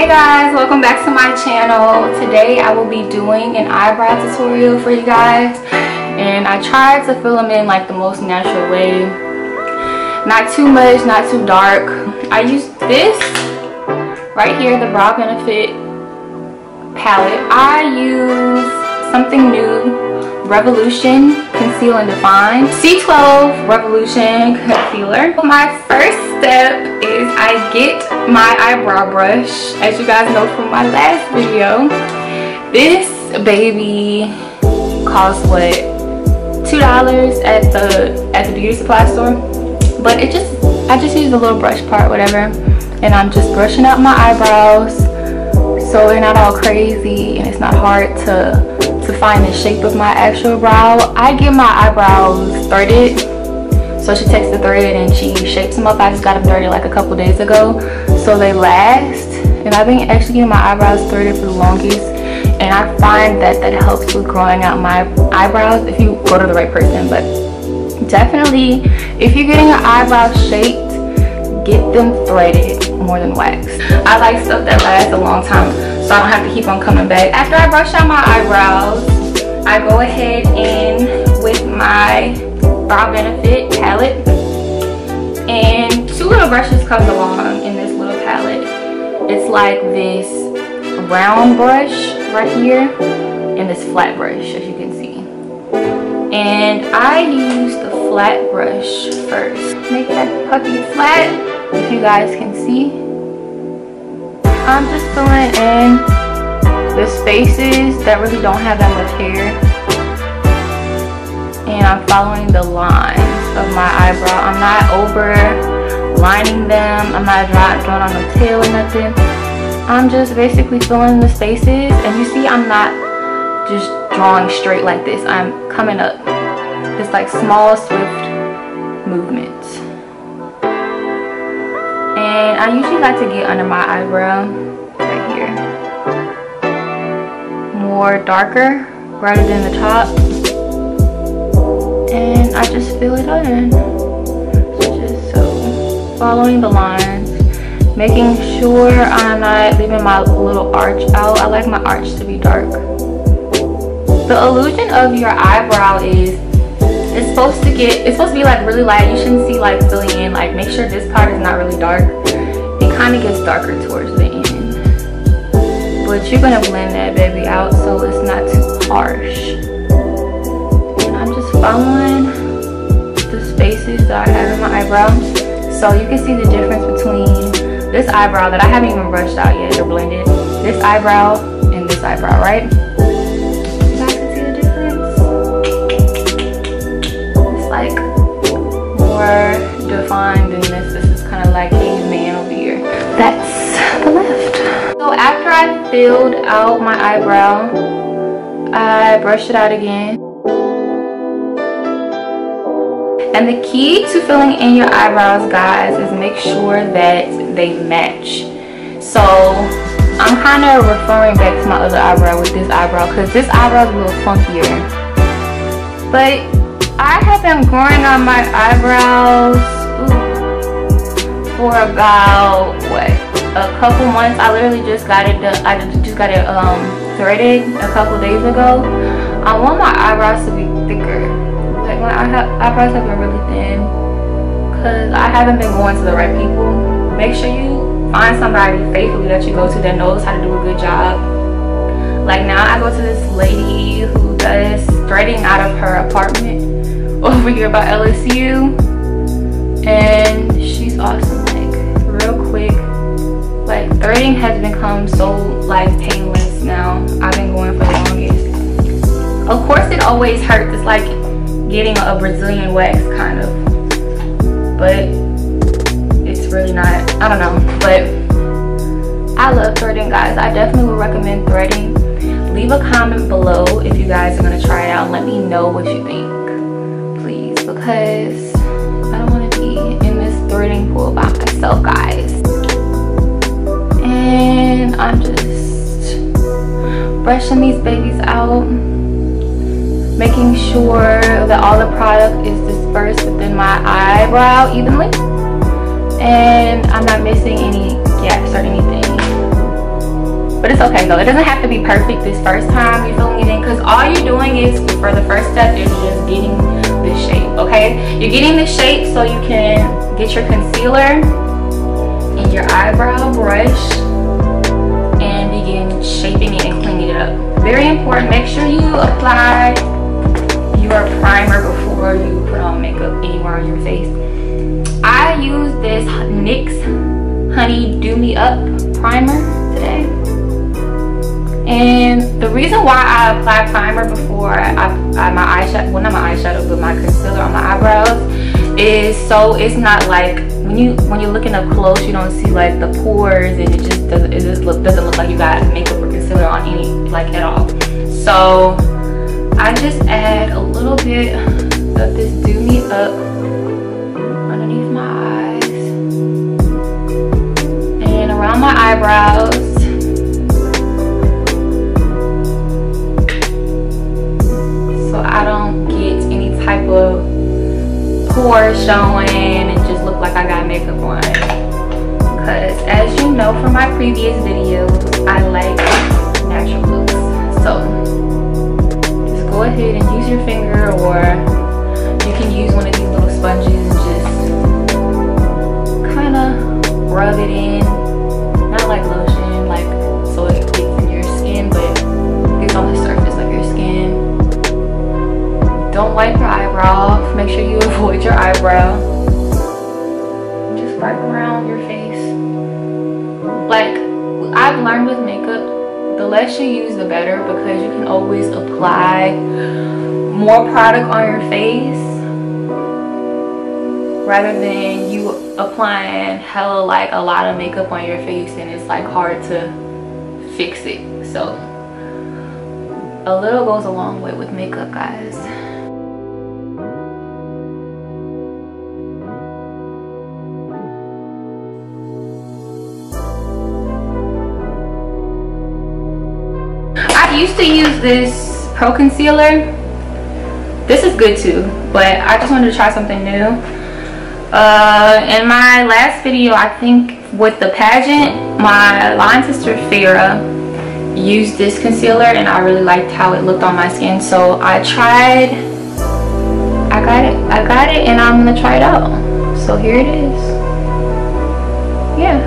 Hey guys, welcome back to my channel. Today I will be doing an eyebrow tutorial for you guys, and I tried to fill them in like the most natural way, not too much, not too dark. I used this right here, the Brow Benefit palette. I use something new, Revolution Conceal and Define C12 Revolution Concealer. My first step is I get my eyebrow brush. As you guys know from my last video, this baby costs what, $2 at the beauty supply store, but I just use the little brush part, whatever, and I'm just brushing out my eyebrows so they're not all crazy and it's not hard to find the shape of my actual brow. I get my eyebrows threaded, so she takes the thread and she shapes them up. I just got them threaded like a couple days ago, so they last. And I've been actually getting my eyebrows threaded for the longest, and I find that helps with growing out my eyebrows if you go to the right person. But definitely, if you're getting your eyebrows shaped, get them threaded more than waxed. I like stuff that lasts a long time, so I don't have to keep on coming back. After I brush out my eyebrows, I go ahead in with my Brow Benefit palette, and two little brushes come along in this little palette. It's like this round brush right here and this flat brush, as you can see. And I use the flat brush first. Make that puppy flat, if you guys can see. I'm just filling in the spaces that really don't have that much hair, and I'm following the lines of my eyebrow. I'm not over lining them. I'm not drawing on the tail or nothing. I'm just basically filling the spaces, and you see I'm not just drawing straight like this. I'm coming up. It's like small, swift movements. And I usually like to get under my eyebrow right here, more darker rather than the top, and I just fill it in. Just so, following the lines, making sure I'm not leaving my little arch out. I like my arch to be dark. The illusion of your eyebrow is it's supposed to be like really light. You shouldn't see like filling in, like make sure this part is not really dark. It kind of gets darker towards the end, but you're gonna blend that baby out so it's not too harsh. And I'm just following the spaces that I have in my eyebrow, so you can see the difference between this eyebrow that I haven't even brushed out yet or blended, this eyebrow and this eyebrow, right? You guys can see the difference? It's like more defined than this. This is kind of like caveman over here. That's the left. So after I filled out my eyebrow, I brushed it out again. And the key to filling in your eyebrows, guys, is make sure that they match. So I'm kind of referring back to my other eyebrow with this eyebrow, because this eyebrow is a little funkier. But I have been growing out my eyebrows for about what, a couple months. I literally just got it threaded a couple days ago. I want my eyebrows to be thicker. Like my eyebrows have been really thin because I haven't been going to the right people. Make sure you find somebody faithfully that you go to that knows how to do a good job. Like now I go to this lady who does threading out of her apartment over here by LSU, and she's awesome. Like real quick. Like threading has become so like painless now. I've been going for the longest. Of course it always hurts. It's like getting a Brazilian wax kind of, but it's really not. I don't know, but I love threading, guys. I definitely would recommend threading. Leave a comment below if you guys are gonna try it out and let me know what you think, please, because I don't want to be in this threading pool by myself, guys. And I'm just brushing these babies out, making sure that all the product is dispersed within my eyebrow evenly, and I'm not missing any gaps or anything. But it's okay though. It doesn't have to be perfect this first time you're filling it in, because all you're doing is, for the first step, is just getting this shape, okay? You're getting this shape so you can get your concealer and your eyebrow brush and begin shaping it and cleaning it up. Very important, make sure you apply your primer before you put on makeup anywhere on your face. I use this NYX Honey Do Me Up primer today. And the reason why I apply primer before I my eyeshadow, well not my eyeshadow, but my concealer on my eyebrows, is so it's not like when you're looking up close, you don't see like the pores, and it just doesn't look like you got makeup or concealer on any, like, at all. So I just add a little bit of this Do Me Up underneath my eyes and around my eyebrows. So I don't get any type of pores showing and just look like I got makeup on. Because as you know from my previous videos, I like natural looks. So just go ahead and use your finger, or you can use one of these little sponges and just kind of rub it in. Not like lotion, like so it gets in your skin, but it's on the surface of your skin. Don't wipe your eyebrow off. Make sure you avoid your eyebrow. Just wipe around your face. Like I've learned with makeup, the less you use the better, because you can always apply more product on your face rather than you applying hella, like, a lot of makeup on your face, and it's like hard to fix it. So a little goes a long way with makeup, guys. I used to use this Pro Concealer. This is good too, but I just wanted to try something new. In my last video, I think with the pageant, my line sister Farrah used this concealer and I really liked how it looked on my skin, so I got it and I'm gonna try it out. So here it is. Yeah,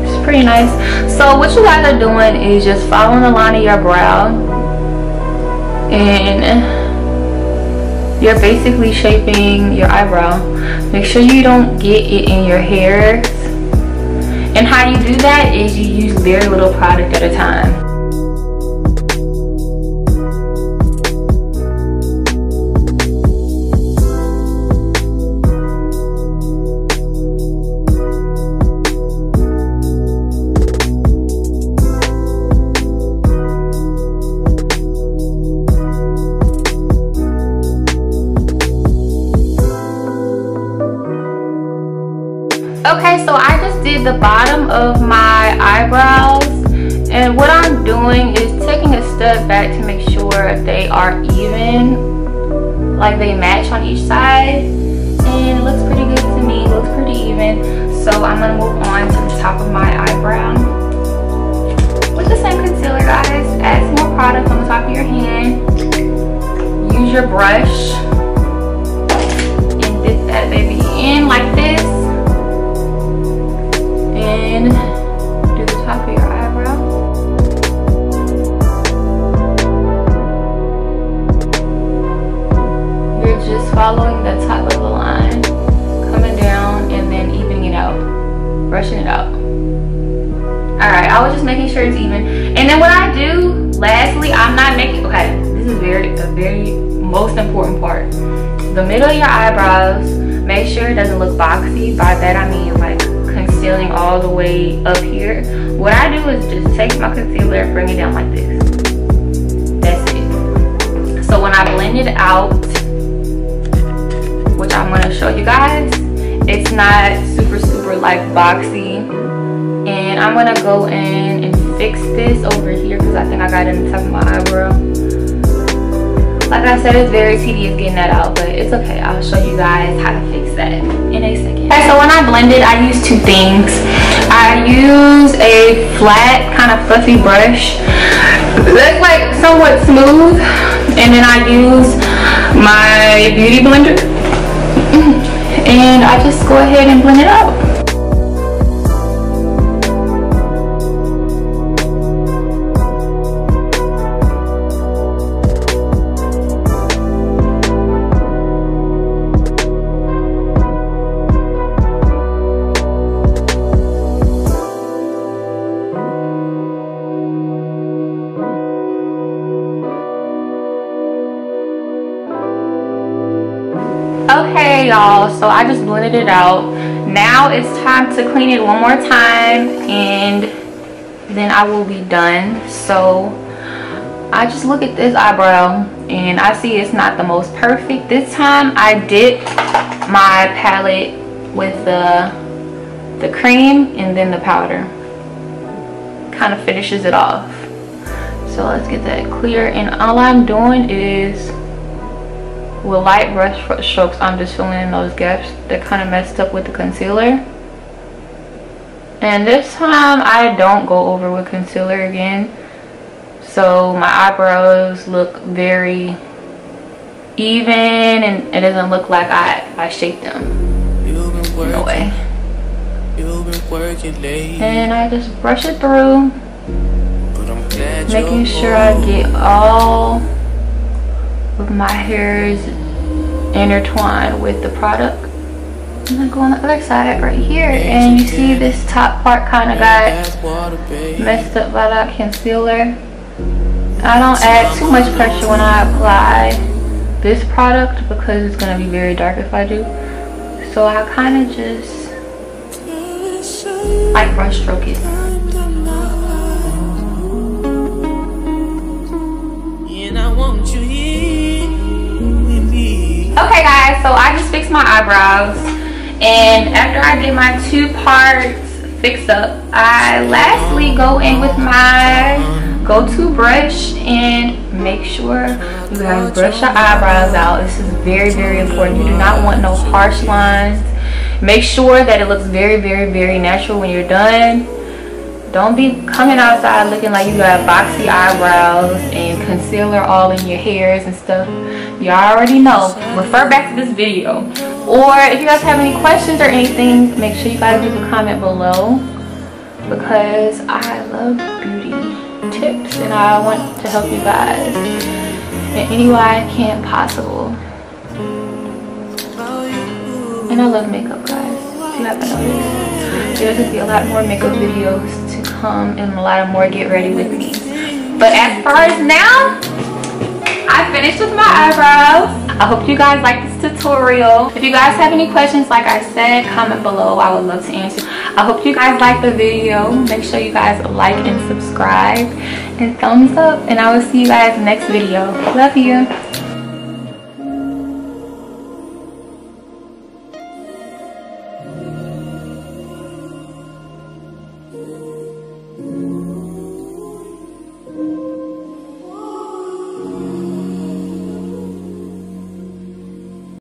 it's pretty nice. So what you guys are doing is just following the line of your brow, and you're basically shaping your eyebrow. Make sure you don't get it in your hairs. And how you do that is you use very little product at a time. Okay, so I just did the bottom of my eyebrows, and what I'm doing is taking a step back to make sure they are even, like they match on each side, and it looks pretty good to me. It looks pretty even. So I'm gonna move on to the top of my eyebrow with the same concealer, guys. Add some more product on the top of your hand. Use your brush and dip that baby in like this. And do the top of your eyebrow. You're just following the top of the line, coming down and then evening it out, brushing it out. Alright, I was just making sure it's even. And then what I do, lastly, I'm not making, okay, this is the very most important part. The middle of your eyebrows, make sure it doesn't look boxy. By that I mean like concealing all the way up here. What I do is just take my concealer and bring it down like this. That's it. So when I blend it out, which I'm going to show you guys, it's not super like boxy. And I'm going to go in and fix this over here because I think I got it in the top of my eyebrow. Like I said, it's very tedious getting that out, but it's okay. I'll show you guys how to fix that in a second. Okay, so when I blend it, I use two things. I use a flat kind of fluffy brush that's like somewhat smooth, and then I use my beauty blender and I just go ahead and blend it out. Okay y'all, so I just blended it out. Now it's time to clean it one more time and then I will be done. So I just look at this eyebrow and I see it's not the most perfect. This time I dipped my palette with the cream and then the powder. Kind of finishes it off. So let's get that clear, and all I'm doing is with light brush strokes, I'm just filling in those gaps that kind of messed up with the concealer. And this time I don't go over with concealer again, so my eyebrows look very even and it doesn't look like I shaped them in a way. And I just brush it through, making sure I get all of my hairs intertwined with the product. And then go on the other side right here, and you see this top part kind of got messed up by that concealer. I don't add too much pressure when I apply this product because it's going to be very dark if I do. So I kind of just like brush stroke it. Okay guys, so I just fixed my eyebrows, and after I get my two parts fixed up, I lastly go in with my go-to brush and make sure you guys brush your eyebrows out. This is very, very important. You do not want no harsh lines. Make sure that it looks very, very, very natural when you're done. Don't be coming outside looking like you got boxy eyebrows and concealer all in your hairs and stuff. You already know. Refer back to this video. Or if you guys have any questions or anything, make sure you guys leave a comment below, because I love beauty tips and I want to help you guys in any way I can possible. And I love makeup, guys, if you haven't noticed. There's going to be a lot more makeup videos to come and a lot more get ready with me. But as far as now, I finished with my eyebrows. I hope you guys like this tutorial. If you guys have any questions, like I said, comment below. I would love to answer. I hope you guys like the video. Make sure you guys like and subscribe and thumbs up. And I will see you guys in the next video. Love you.